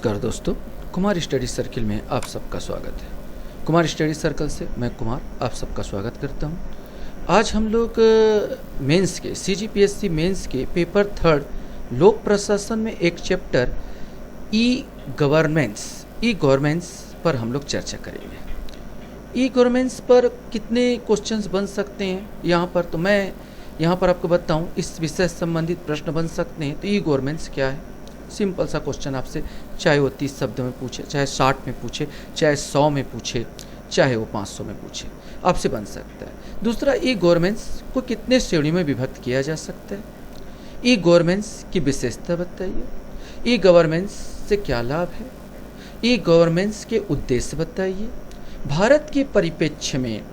नमस्कार दोस्तों, Kumar study circle में आप सबका स्वागत है। कुमार स्टडी सर्कल से मैं कुमार आप सबका स्वागत करता हूं। आज हम लोग मेंस के CGPSC मेंस के पेपर 3 लोक प्रशासन में एक चैप्टर ई गवर्नेंस पर हम लोग चर्चा करेंगे। ई गवर्नेंस पर कितने क्वेश्चंस बन सकते हैं तो मैं यहाँ पर आपको बताऊँ, इस विषय से संबंधित प्रश्न बन सकते हैं। तो ई गवर्नेंस क्या है? सिंपल सा क्वेश्चन आपसे, चाहे वो 30 शब्दों में पूछे, चाहे 60 में पूछे, चाहे 100 में पूछे, चाहे वो 500 में पूछे, आपसे बन सकता है। दूसरा, ई गवर्नेंस को कितने श्रेणियों में विभक्त किया जा सकता है? ई गवर्नेंस की विशेषता बताइए। ई गवर्नेंस से क्या लाभ है? ई गवर्नेंस के उद्देश्य बताइए। भारत के परिप्रेक्ष्य में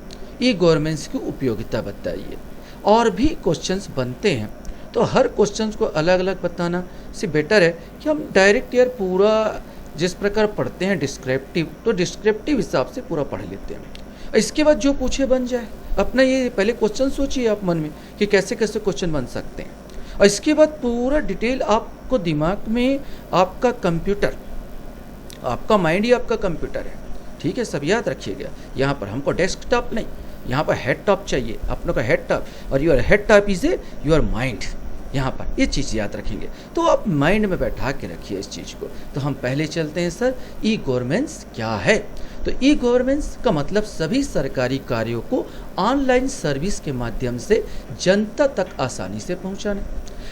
ई गवर्नेंस की उपयोगिता बताइए। और भी क्वेश्चंस बनते हैं, तो हर क्वेश्चंस को अलग अलग बताना से बेटर है कि हम डायरेक्ट पूरा जिस प्रकार पढ़ते हैं डिस्क्रिप्टिव, तो डिस्क्रिप्टिव हिसाब से पूरा पढ़ लेते हैं। इसके बाद जो पूछे बन जाए। अपना ये पहले क्वेश्चन सोचिए आप मन में कि कैसे कैसे क्वेश्चन बन सकते हैं, और इसके बाद पूरा डिटेल आपको दिमाग में, आपका कंप्यूटर, आपका माइंड ही आपका कंप्यूटर है, ठीक है, सब याद रखिएगा। यहाँ पर हमको डेस्कटॉप नहीं, यहाँ पर हेड टॉप चाहिए, अपनों का हेड टॉप, और your head top is your mind. यहाँ पर ये चीज़ याद रखेंगे, तो आप माइंड में बैठा के रखिए इस चीज़ को। तो हम पहले चलते हैं सर, ई गवर्नेंस क्या है? तो ई गवर्नेंस का मतलब सभी सरकारी कार्यों को ऑनलाइन सर्विस के माध्यम से जनता तक आसानी से पहुँचाना,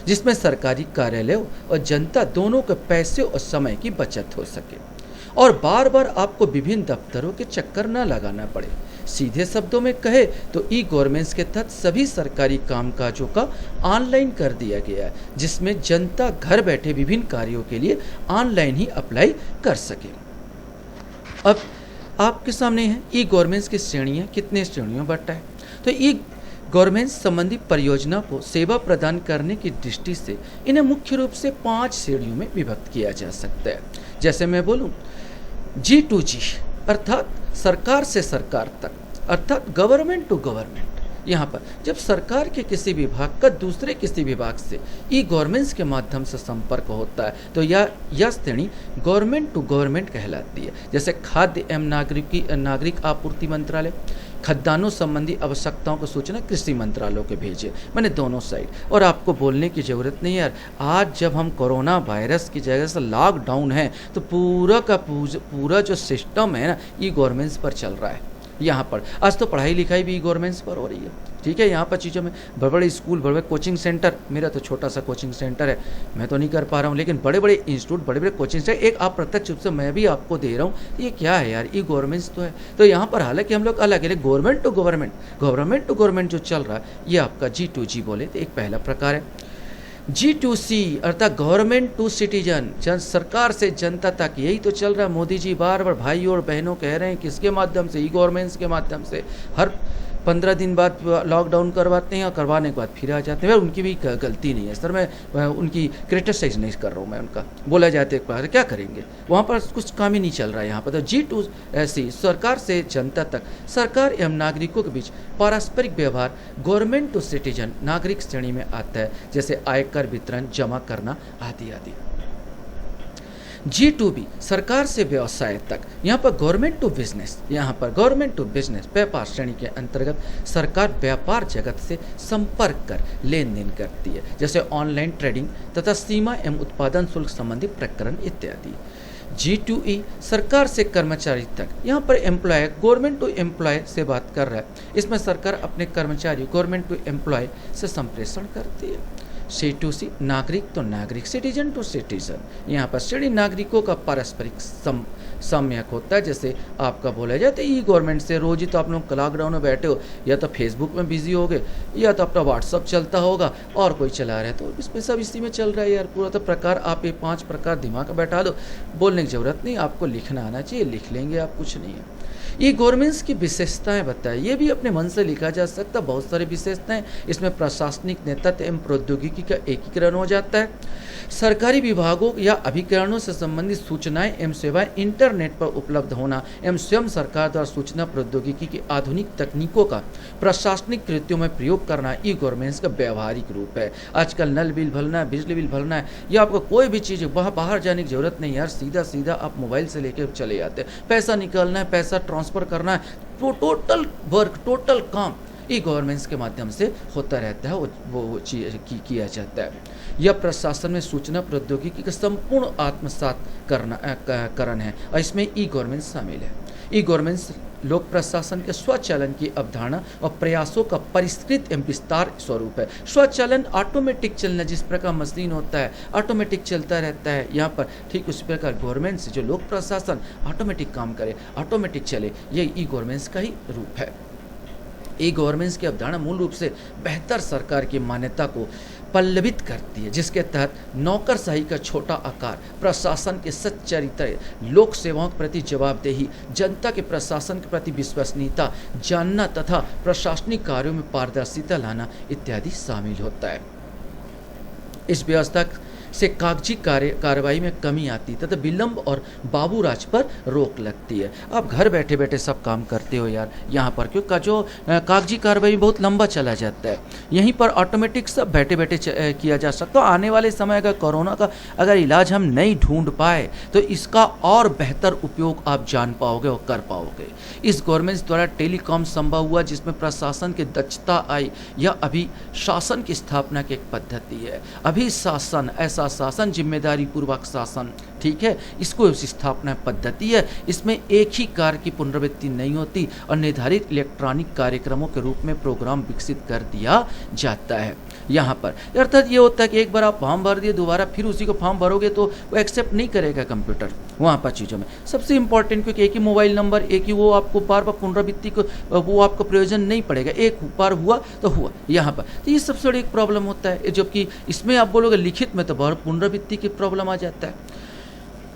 जिसमें सरकारी कार्यालयों और जनता दोनों के पैसे और समय की बचत हो सके, और बार बार आपको विभिन्न दफ्तरों के चक्कर न लगाना पड़े। सीधे शब्दों में कहे तो ई गवर्नेंस के तहत सभी सरकारी कामकाजों का ऑनलाइन कर दिया गया है, जिसमें जनता घर बैठे विभिन्न कार्यों के लिए ऑनलाइन ही अप्लाई कर सके। अब आपके सामने है ई गवर्नेंस की श्रेणियाँ, कितने श्रेणियों में बंटा है। तो ई गवर्नेंस संबंधी परियोजना को सेवा प्रदान करने की दृष्टि से इन्हें मुख्य रूप से 5 श्रेणियों में विभक्त किया जा सकता है। जैसे मैं बोलूँ G2G, अर्थात सरकार से सरकार तक, अर्थात गवर्नमेंट टू गवर्नमेंट। यहाँ पर जब सरकार के किसी विभाग का दूसरे किसी विभाग से ई गवर्नेंस के माध्यम से संपर्क होता है, तो यह श्रेणी गवर्नमेंट टू गवर्नमेंट कहलाती है। जैसे खाद्य एवं नागरिक आपूर्ति मंत्रालय खाद्यान्नों संबंधी आवश्यकताओं को सूचना कृषि मंत्रालय को भेजे, मैंने दोनों साइड। और आपको बोलने की ज़रूरत नहीं है यार, आज जब हम कोरोना वायरस की जगह से लॉकडाउन है, तो पूरा का पूरा जो सिस्टम है ना, ई गवर्नेंस पर चल रहा है। यहाँ पर आज तो पढ़ाई लिखाई भी ई गवर्नेंस पर हो रही है, ठीक है। यहाँ पर चीज़ों में बड़े बड़े स्कूल, बड़े बड़े कोचिंग सेंटर, मेरा तो छोटा सा कोचिंग सेंटर है, मैं तो नहीं कर पा रहा हूँ, लेकिन बड़े बड़े इंस्टीट्यूट, बड़े बड़े कोचिंग सेंटर, एक आप प्रत्यक्ष रूप से मैं भी आपको दे रहा हूँ। ये क्या है यार, ई गवर्नेंस तो है। तो यहाँ पर हालांकि हम लोग अलग है, गवर्नमेंट टू गवर्नमेंट जो चल रहा है, ये आपका G2G बोले तो एक पहला प्रकार है। G2C अर्थात गवर्नमेंट टू सिटीजन, सरकार से जनता तक, यही तो चल रहा है। मोदी जी बार बार भाई और बहनों कह रहे हैं, किसके माध्यम से? ई गवर्नेंस के माध्यम से। हर 15 दिन बाद लॉकडाउन करवाते हैं, और करवाने के बाद फिर आ जाते हैं। उनकी भी गलती नहीं है सर, मैं उनकी क्रिटिसाइज नहीं कर रहा हूँ, मैं उनका बोला जाता है, क्या करेंगे, वहाँ पर कुछ काम ही नहीं चल रहा है। यहाँ पर तो G2C सरकार से जनता तक, सरकार एवं नागरिकों के बीच पारस्परिक व्यवहार गवर्नमेंट टू सिटीजन नागरिक श्रेणी में आता है, जैसे आयकर वितरण जमा करना आदि आदि। G2B सरकार से व्यवसाय तक, यहाँ पर गवर्नमेंट टू बिजनेस, यहाँ पर गवर्नमेंट टू बिजनेस व्यापार श्रेणी के अंतर्गत सरकार व्यापार जगत से संपर्क कर लेन देन करती है, जैसे ऑनलाइन ट्रेडिंग तथा सीमा एवं उत्पादन शुल्क संबंधी प्रकरण इत्यादि। G2E सरकार से कर्मचारी तक, यहाँ पर एम्प्लॉय, गवर्नमेंट टू एम्प्लॉय से बात कर रहा है, इसमें सरकार अपने कर्मचारी गवर्नमेंट टू एम्प्लॉय से संप्रेषण करती है। C2C नागरिक तो नागरिक, सिटीजन टू सिटीजन, यहाँ पर श्रेणी नागरिकों का पारस्परिक सम्यक होता है। जैसे आपका बोला जाए तो ई गवर्नमेंट से रोज ही तो आप लोग लॉकडाउन में बैठे हो, या तो फेसबुक में बिजी हो गए, या तो अपना व्हाट्सअप चलता होगा, और कोई चला रहा है, तो इसमें सब इसी में चल रहा है यार। पूरा तो प्रकार आप ये 5 प्रकार दिमाग में बैठा लो, बोलने की जरूरत नहीं, आपको लिखना आना चाहिए, लिख लेंगे आप, कुछ नहीं है। ई गवर्नेंस की विशेषताएं बताएं। ये भी अपने मन से लिखा जा सकता है, बहुत सारी विशेषताएं। इसमें प्रशासनिक नेतृत्व एवं प्रौद्योगिकी का एकीकरण हो जाता है। सरकारी विभागों या अभिकरणों से संबंधित सूचनाएं एवं सेवाएं इंटरनेट पर उपलब्ध होना एवं स्वयं सरकार द्वारा सूचना प्रौद्योगिकी की आधुनिक तकनीकों का प्रशासनिक कृत्यों में प्रयोग करना ई गवर्नेंस का व्यवहारिक रूप है। आजकल नल बिल भरना है, बिजली बिल भरना है, या आपको कोई भी चीज़ वहाँ बाहर जाने की जरूरत नहीं यार, सीधा सीधा आप मोबाइल से लेकर चले जाते हैं। पैसा निकालना है, पैसा ट्रांसफर करना है, तो टोटल वर्क, टोटल काम ई गवर्नेंस के माध्यम से होता रहता है, वो चीज किया जाता है। यह प्रशासन में सूचना प्रौद्योगिकी का संपूर्ण आत्मसात करण है और इसमें ई गवर्नेंस शामिल है। ई गवर्नेंस लोक प्रशासन के स्वचालन की अवधारणा और प्रयासों का परिष्कृत एवं विस्तार स्वरूप है। स्वचालन ऑटोमेटिक चलना, जिस प्रकार मशीन होता है ऑटोमेटिक चलता रहता है, यहाँ पर ठीक उसी प्रकार गवर्नमेंट से जो लोक प्रशासन ऑटोमेटिक काम करे, ऑटोमेटिक चले, ये ई गवर्नेंस का ही रूप है। ई गवर्नेंस की अवधारणा मूल रूप से बेहतर सरकार की मान्यता को पल्लवित करती है, जिसके तहत नौकरशाही का छोटा आकार, प्रशासन के सच्चरित्र, लोक सेवाओं के प्रति जवाबदेही, जनता के प्रशासन के प्रति विश्वसनीयता जानना तथा प्रशासनिक कार्यों में पारदर्शिता लाना इत्यादि शामिल होता है। इस व्यवस्था से कागजी कार्रवाई में कमी आती है तथा विलंब और बाबूराज पर रोक लगती है। आप घर बैठे बैठे सब काम करते हो यार, यहाँ पर क्योंकि जो कागजी कार्रवाई बहुत लंबा चला जाता है, यहीं पर ऑटोमेटिक सब बैठे बैठे किया जा सकता है। आने वाले समय अगर कोरोना का अगर इलाज हम नहीं ढूंढ पाए तो इसका और बेहतर उपयोग आप जान पाओगे और कर पाओगे। इस गवर्नमेंट द्वारा टेलीकॉम संभव हुआ, जिसमें प्रशासन की दक्षता आई। यह अभी शासन की स्थापना की एक पद्धति है। अभी शासन, ऐसा शासन जिम्मेदारी पूर्वक शासन, ठीक है, इसको स्थापना पद्धति है। इसमें एक ही कार्य की पुनरावृत्ति नहीं होती और निर्धारित इलेक्ट्रॉनिक कार्यक्रमों के रूप में प्रोग्राम विकसित कर दिया जाता है। यहाँ पर अर्थात ये होता है कि एक बार आप फॉर्म भर दिए, दोबारा फिर उसी को फॉर्म भरोगे तो वो एक्सेप्ट नहीं करेगा कंप्यूटर वहाँ पर चीज़ों में। सबसे इंपॉर्टेंट क्योंकि एक ही मोबाइल नंबर, एक ही वो आपको बार बार पुनरावृत्ति को वो आपको प्रयोजन नहीं पड़ेगा, एक बार हुआ तो हुआ यहाँ पर। तो ये सबसे बड़ी एक प्रॉब्लम होता है, जबकि इसमें आप बोलोगे लिखित में तो बहुत पुनरावृत्ति की प्रॉब्लम आ जाता है।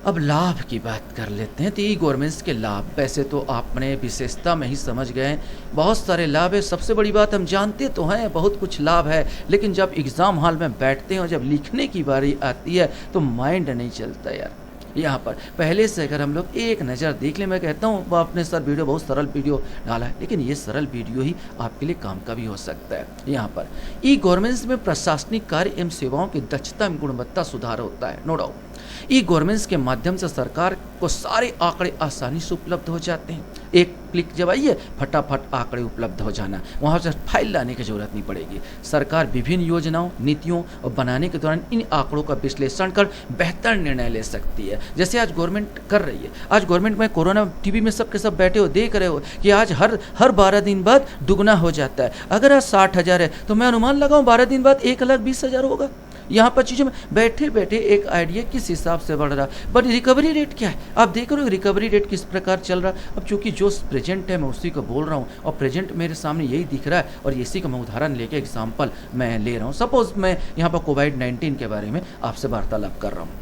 अब लाभ की बात कर लेते हैं। तो ई गवर्नेंस के लाभ वैसे तो आपने विशेषता में ही समझ गए, बहुत सारे लाभ है। सबसे बड़ी बात हम जानते तो हैं बहुत कुछ लाभ है, लेकिन जब एग्ज़ाम हॉल में बैठते हैं और जब लिखने की बारी आती है तो माइंड नहीं चलता यार। यहाँ पर पहले से अगर हम लोग एक नज़र देख लें, मैं कहता हूँ आपने सर वीडियो बहुत सरल वीडियो डाला है, लेकिन ये सरल वीडियो ही आपके लिए काम का भी हो सकता है। यहाँ पर ई गवर्नेंस में प्रशासनिक कार्य एवं सेवाओं की दक्षता एवं गुणवत्ता सुधार होता है, नो डाउट। ई गवर्नेंस के माध्यम से सरकार को सारे आंकड़े आसानी से उपलब्ध हो जाते हैं। एक क्लिक जब आइए फटाफट आंकड़े उपलब्ध हो जाना, वहाँ से फाइल लाने की जरूरत नहीं पड़ेगी। सरकार विभिन्न योजनाओं, नीतियों और बनाने के दौरान इन आंकड़ों का विश्लेषण कर बेहतर निर्णय ले सकती है। जैसे आज गवर्नमेंट कर रही है। आज गवर्नमेंट में कोरोना टीवी में सबके सब बैठे हो देख रहे हो कि आज हर 12 दिन बाद दुगना हो जाता है। अगर आज 60,000 है तो मैं अनुमान लगाऊं 12 दिन बाद 1,20,000 होगा। यहाँ पर चीज़ों में बैठे बैठे एक आइडिया किस हिसाब से बढ़ रहा है, बट रिकवरी रेट क्या है आप देख रहे हो, रिकवरी रेट किस प्रकार चल रहा है। अब चूंकि जो प्रेजेंट है मैं उसी को बोल रहा हूँ और प्रेजेंट मेरे सामने यही दिख रहा है और इसी का मैं उदाहरण लेके एग्जाम्पल मैं ले रहा हूँ। सपोज मैं यहाँ पर कोविड-19 के बारे में आपसे वार्तालाप कर रहा हूँ।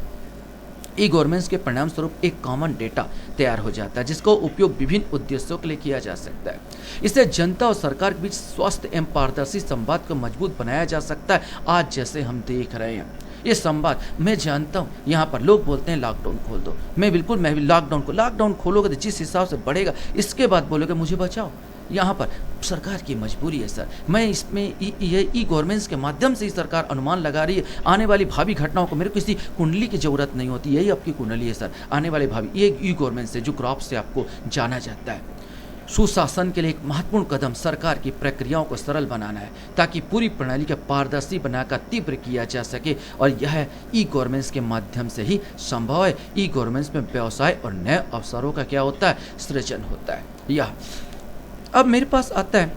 ई गवर्नेंस के परिणाम स्वरूप एक कॉमन डेटा तैयार हो जाता है, जिसका उपयोग विभिन्न उद्देश्यों के लिए किया जा सकता है। इससे जनता और सरकार के बीच स्वस्थ एवं पारदर्शी संवाद को मजबूत बनाया जा सकता है। आज जैसे हम देख रहे हैं ये संवाद, मैं जानता हूँ यहाँ पर लोग बोलते हैं लॉकडाउन खोल दो, मैं भी लॉकडाउन खोलोगे तो जिस हिसाब से बढ़ेगा, इसके बाद बोलोगे मुझे बचाओ। यहाँ पर सरकार की मजबूरी है सर। मैं इसमें ई गवर्नेंस के माध्यम से ही सरकार अनुमान लगा रही है आने वाली भावी घटनाओं को। मेरे को किसी कुंडली की जरूरत नहीं होती, यही आपकी कुंडली है सर। आने वाले भावी ये ई गवर्नेंस है जो क्रॉप से आपको जाना जाता है। सुशासन के लिए एक महत्वपूर्ण कदम सरकार की प्रक्रियाओं को सरल बनाना है, ताकि पूरी प्रणाली का पारदर्शी बनाकर तीव्र किया जा सके, और यह ई गवर्नेंस के माध्यम से ही संभव है। ई गवर्नेंस में व्यवसाय और नए अवसरों का क्या होता है, सृजन होता है। यह अब मेरे पास आता है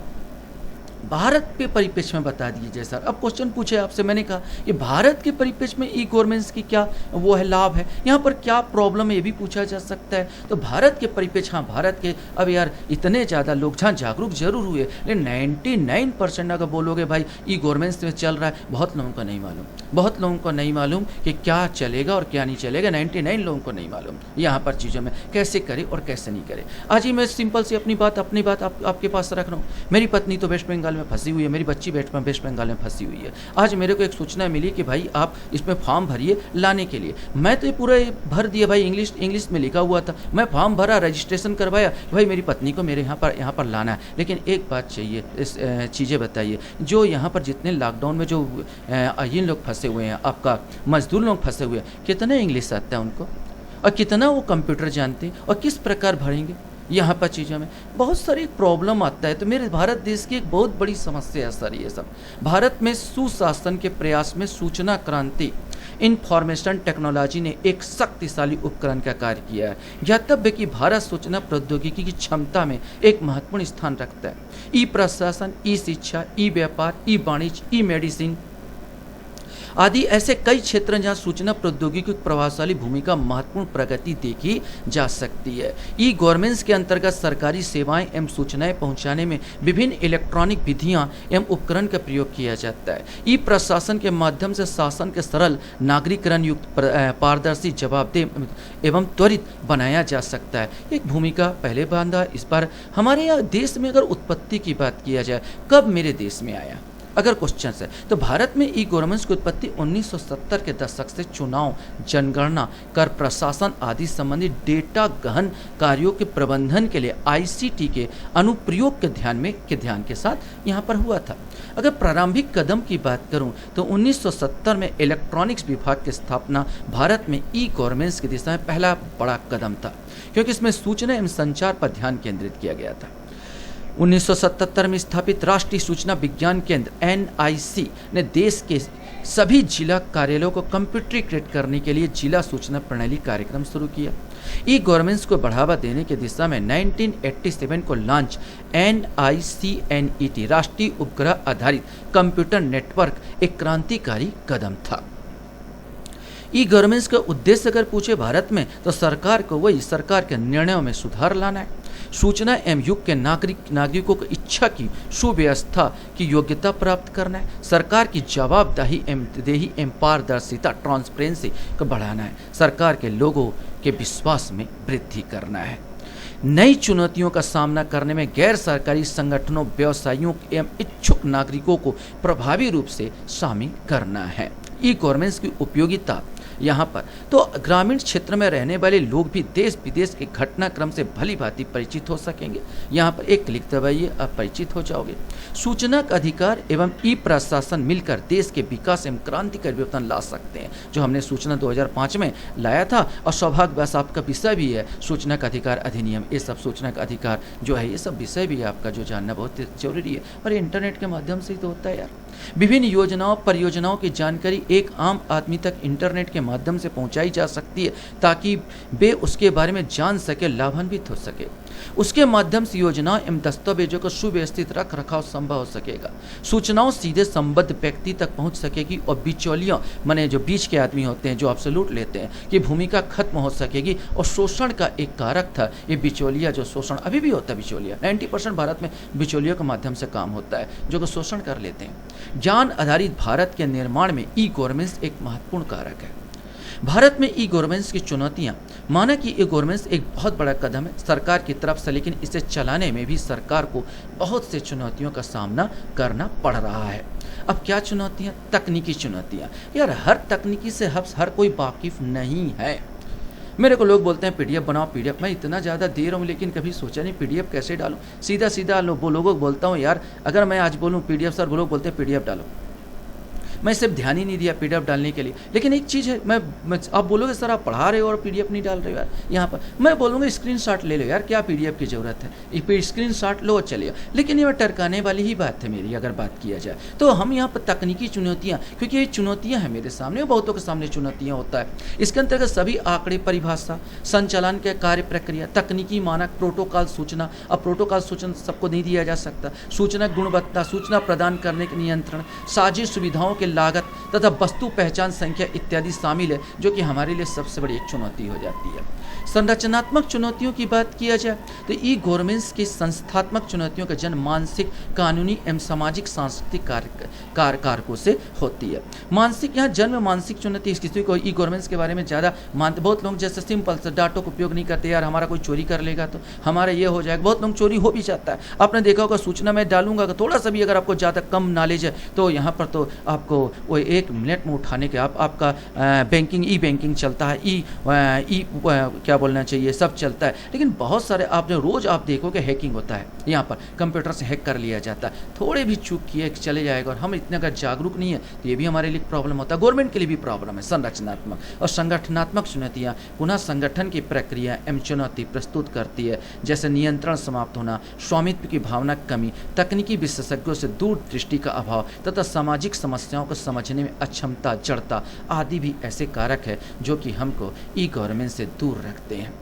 भारत के परिप्रेक्ष्य में बता दीजिए सर। अब क्वेश्चन पूछे आपसे, मैंने कहा कि भारत के परिप्रेक्ष्य में ई गवर्नेंस की क्या वो है, लाभ है, यहाँ पर क्या प्रॉब्लम है, ये भी पूछा जा सकता है। तो भारत के परिप्रेक्ष्य, हाँ भारत के, अब यार इतने ज़्यादा लोग जहाँ जागरूक जरूर हुए, लेकिन 99% अगर बोलोगे भाई ई गवर्नेंस में चल रहा है, बहुत लोगों को नहीं मालूम, बहुत लोगों को नहीं मालूम कि क्या चलेगा और क्या नहीं चलेगा। 99 लोगों को नहीं मालूम यहाँ पर चीज़ों में कैसे करे और कैसे नहीं करे। आज ही मैं सिंपल सी अपनी बात आपके पास रख रहा हूँ। मेरी पत्नी तो वेस्ट बंगाल में फंसी हुई है, मेरी बच्ची वेस्ट बंगाल में फंसी हुई है। आज मेरे को एक सूचना मिली कि भाई आप इसमें फॉर्म भरिए लाने के लिए। मैं तो ये पूरा भर दिया भाई, इंग्लिश में लिखा हुआ था, मैं फॉर्म भरा, रजिस्ट्रेशन करवाया, भाई मेरी पत्नी को मेरे यहाँ पर लाना है। लेकिन एक बात चाहिए, इस चीज़ें बताइए, जो यहाँ पर जितने लॉकडाउन में जो इन लोग फंसे हुए हैं, आपका मजदूर लोग फंसे हुए हैं, कितना इंग्लिश आता है उनको और कितना वो कंप्यूटर जानते हैं और किस प्रकार भरेंगे। यहाँ पर चीज़ों में बहुत सारी प्रॉब्लम आता है। तो मेरे भारत देश की एक बहुत बड़ी समस्या है सर ये सब। भारत में सुशासन के प्रयास में सूचना क्रांति इंफॉर्मेशन टेक्नोलॉजी ने एक शक्तिशाली उपकरण का कार्य किया है। ज्ञातव्य कि भारत सूचना प्रौद्योगिकी की क्षमता में एक महत्वपूर्ण स्थान रखता है। ई प्रशासन, ई शिक्षा, ई व्यापार, ई वाणिज्य, ई मेडिसिन आदि ऐसे कई क्षेत्र हैं जहां सूचना प्रौद्योगिकी की प्रभावशाली भूमिका, महत्वपूर्ण प्रगति देखी जा सकती है। ई गवर्नेंस के अंतर्गत सरकारी सेवाएं एवं सूचनाएं पहुंचाने में विभिन्न इलेक्ट्रॉनिक विधियां एवं उपकरण का प्रयोग किया जाता है। ई प्रशासन के माध्यम से शासन के सरल, नागरिकरण युक्त, पारदर्शी, जवाबदेह एवं त्वरित बनाया जा सकता है। एक भूमिका पहले बांधा। इस बार हमारे यहाँ देश में अगर उत्पत्ति की बात किया जाए, कब मेरे देश में आया, अगर क्वेश्चन है तो भारत में ई गवर्नेंस की उत्पत्ति 1970 के दशक से चुनाव, जनगणना, कर प्रशासन आदि संबंधित डेटा गहन कार्यों के प्रबंधन के लिए आईसीटी के अनुप्रयोग के ध्यान के साथ यहाँ पर हुआ था। अगर प्रारंभिक कदम की बात करूँ तो 1970 में इलेक्ट्रॉनिक्स विभाग की स्थापना भारत में ई गवर्नेंस की दिशा में पहला बड़ा कदम था, क्योंकि इसमें सूचना एवं संचार पर ध्यान केंद्रित किया गया था। 1977 में स्थापित राष्ट्रीय सूचना विज्ञान केंद्र NIC ने देश के सभी जिला कार्यालयों को कंप्यूटरीकृत करने के लिए जिला सूचना प्रणाली कार्यक्रम शुरू किया। ई गवर्नेंस को बढ़ावा देने की दिशा में 1987 को लॉन्च NICNET राष्ट्रीय उपग्रह आधारित कंप्यूटर नेटवर्क एक क्रांतिकारी कदम था। ई गवर्नेंस का उद्देश्य अगर पूछे भारत में तो सरकार को वही सरकार के निर्णयों में सुधार लाना है, सूचना एवं युग के नागरिकों को इच्छा की सुव्यवस्था की योग्यता प्राप्त करना है, सरकार की जवाबदेही एवं पारदर्शिता ट्रांसपेरेंसी को बढ़ाना है, सरकार के लोगों के विश्वास में वृद्धि करना है, नई चुनौतियों का सामना करने में गैर सरकारी संगठनों, व्यवसायियों एवं इच्छुक नागरिकों को प्रभावी रूप से शामिल करना है। ई गवर्नेंस की उपयोगिता यहाँ पर तो ग्रामीण क्षेत्र में रहने वाले लोग भी देश विदेश के घटनाक्रम से भली भांति परिचित हो सकेंगे। यहाँ पर एक क्लिक दबाइए, आप परिचित हो जाओगे। सूचना का अधिकार एवं ई प्रशासन मिलकर देश के विकास एवं क्रांतिकारी परिवर्तन ला सकते हैं, जो हमने सूचना 2005 में लाया था। और सौभाग्यवश आपका विषय भी है सूचना का अधिकार अधिनियम। ये सब सूचना का अधिकार जो है, ये सब विषय भी है आपका जो जानना बहुत जरूरी है, और इंटरनेट के माध्यम से ही तो होता है यार। विभिन्न योजनाओं, परियोजनाओं की जानकारी एक आम आदमी तक इंटरनेट के माध्यम से पहुंचाई जा सकती है, ताकि वे उसके बारे में जान सके, लाभान्वित हो सके। उसके माध्यम से योजनाओं एवं दस्तावेजों को सुव्यवस्थित रख रखाव संभव हो सकेगा। सूचनाओं सीधे संबद्ध व्यक्ति तक पहुंच सकेगी और बिचौलियों, माने जो बीच के आदमी होते हैं, जो आपसे लूट लेते हैं, की भूमिका खत्म हो सकेगी। और शोषण का एक कारक था ये बिचौलिया, जो शोषण अभी भी होता है। बिचौलिया 90% भारत में बिचौलियों के माध्यम से काम होता है, जो शोषण कर लेते हैं। ज्ञान आधारित भारत के निर्माण में ई गवर्नेंस एक महत्वपूर्ण कारक है। भारत में ई गवर्नेंस की चुनौतियां, माना कि ई गवर्नेंस एक बहुत बड़ा कदम है सरकार की तरफ से, लेकिन इसे चलाने में भी सरकार को बहुत से चुनौतियों का सामना करना पड़ रहा है। अब क्या चुनौतियां? तकनीकी चुनौतियां। यार हर तकनीकी से हर कोई वाकिफ नहीं है। मेरे को लोग बोलते हैं पीडीएफ बनाओ, पीडीएफ। मैं इतना ज़्यादा दे रहा हूँ, लेकिन कभी सोचा नहीं पीडीएफ कैसे डालूँ। सीधा वो लोगों को बोलता हूँ यार, अगर मैं आज बोलूँ पीडीएफ, सर वो लोग बोलते हैं पीडीएफ डालो। मैं सिर्फ ध्यान ही नहीं दिया PDF डालने के लिए। लेकिन एक चीज़ है, मैं आप बोलोगे सर आप पढ़ा रहे हो और PDF नहीं डाल रहे हो यार यहाँ पर, मैं बोलूँगा स्क्रीनशॉट ले लो यार, क्या PDF की ज़रूरत है, स्क्रीनशॉट लो चलिए। लेकिन ये टरकाने वाली ही बात है मेरी, अगर बात किया जाए तो हम यहाँ पर तकनीकी चुनौतियाँ, क्योंकि ये चुनौतियाँ हैं मेरे सामने, बहुतों के सामने चुनौतियाँ होता है। इसके अंतर्गत सभी आंकड़े, परिभाषा, संचालन के कार्य प्रक्रिया, तकनीकी मानक, प्रोटोकॉल सूचना। अब प्रोटोकॉल सूचना सबको नहीं दिया जा सकता, सूचना गुणवत्ता, सूचना प्रदान करने के नियंत्रण, साझी सुविधाओं के लागत तथा वस्तु पहचान संख्या इत्यादि शामिल है, जो कि हमारे लिए सबसे बड़ी एक चुनौती हो जाती है। संरचनात्मक चुनौतियों की बात किया जाए तो ई गवर्नेंस की संस्थात्मक चुनौतियों का जन्म मानसिक, कानूनी एवं सामाजिक सांस्कृतिक कारकों से होती है। मानसिक, यहाँ जन्म मानसिक चुनौती, किसी को ई गवर्नेंस के बारे में ज़्यादा मानते, बहुत लोग जैसे सिंपल से डाटो का उपयोग नहीं करते, यार हमारा कोई चोरी कर लेगा तो हमारा ये हो जाएगा, बहुत लोग चोरी हो भी जाता है। आपने देखा होगा सूचना मैं डालूंगा कि थोड़ा सा भी अगर आपको ज़्यादा कम नॉलेज है तो यहाँ पर तो आपको वो 1 मिनट में उठाने के आपका बैंकिंग, ई बैंकिंग चलता है, क्या बोलना चाहिए, सब चलता है। लेकिन बहुत सारे आपने रोज़ आप देखोगे हैकिंग होता है, यहाँ पर कंप्यूटर से हैक कर लिया जाता है, थोड़े भी चूक किए चले जाएगा। और हम इतने अगर जागरूक नहीं है तो ये भी हमारे लिए प्रॉब्लम होता है, गवर्नमेंट के लिए भी प्रॉब्लम है। संरचनात्मक और संगठनात्मक चुनौतियाँ पुनः संगठन की प्रक्रिया एवं चुनौती प्रस्तुत करती है, जैसे नियंत्रण समाप्त होना, स्वामित्व की भावना की कमी, तकनीकी विशेषज्ञों से दूरदृष्टि का अभाव तथा सामाजिक समस्याओं को समझने में अक्षमता, जड़ता आदि भी ऐसे कारक है जो कि हमको ई गवर्नेंस से दूर रखते हैं।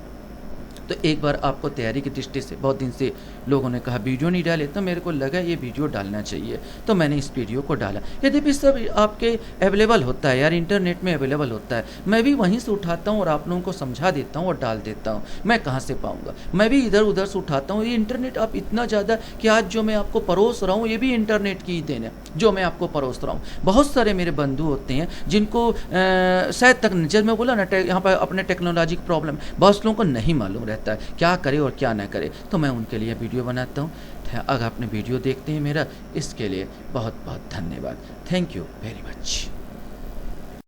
तो एक बार आपको तैयारी की दृष्टि से, बहुत दिन से लोगों ने कहा वीडियो नहीं डाले, तो मेरे को लगा ये वीडियो डालना चाहिए, तो मैंने इस वीडियो को डाला। यद्यपि सब आपके अवेलेबल होता है यार, इंटरनेट में अवेलेबल होता है, मैं भी वहीं से उठाता हूँ और आप लोगों को समझा देता हूँ और डाल देता हूँ। मैं कहाँ से पाऊँगा, मैं भी इधर उधर से उठाता हूँ। ये इंटरनेट आप इतना ज़्यादा कि आज जो मैं आपको परोस रहा हूँ ये भी इंटरनेट की ही देन है, जो मैं आपको परोस रहा हूँ। बहुत सारे मेरे बंधु होते हैं जिनको शायद तक, जब मैं बोला ना यहाँ पर अपने टेक्नोलॉजी की प्रॉब्लम, बहुत लोगों को नहीं मालूम रहता है क्या करे और क्या ना करे, तो मैं उनके लिए वीडियो बनाता हूँ। अगर आपने वीडियो देखते हैं मेरा, इसके लिए बहुत बहुत धन्यवाद। Thank you very much.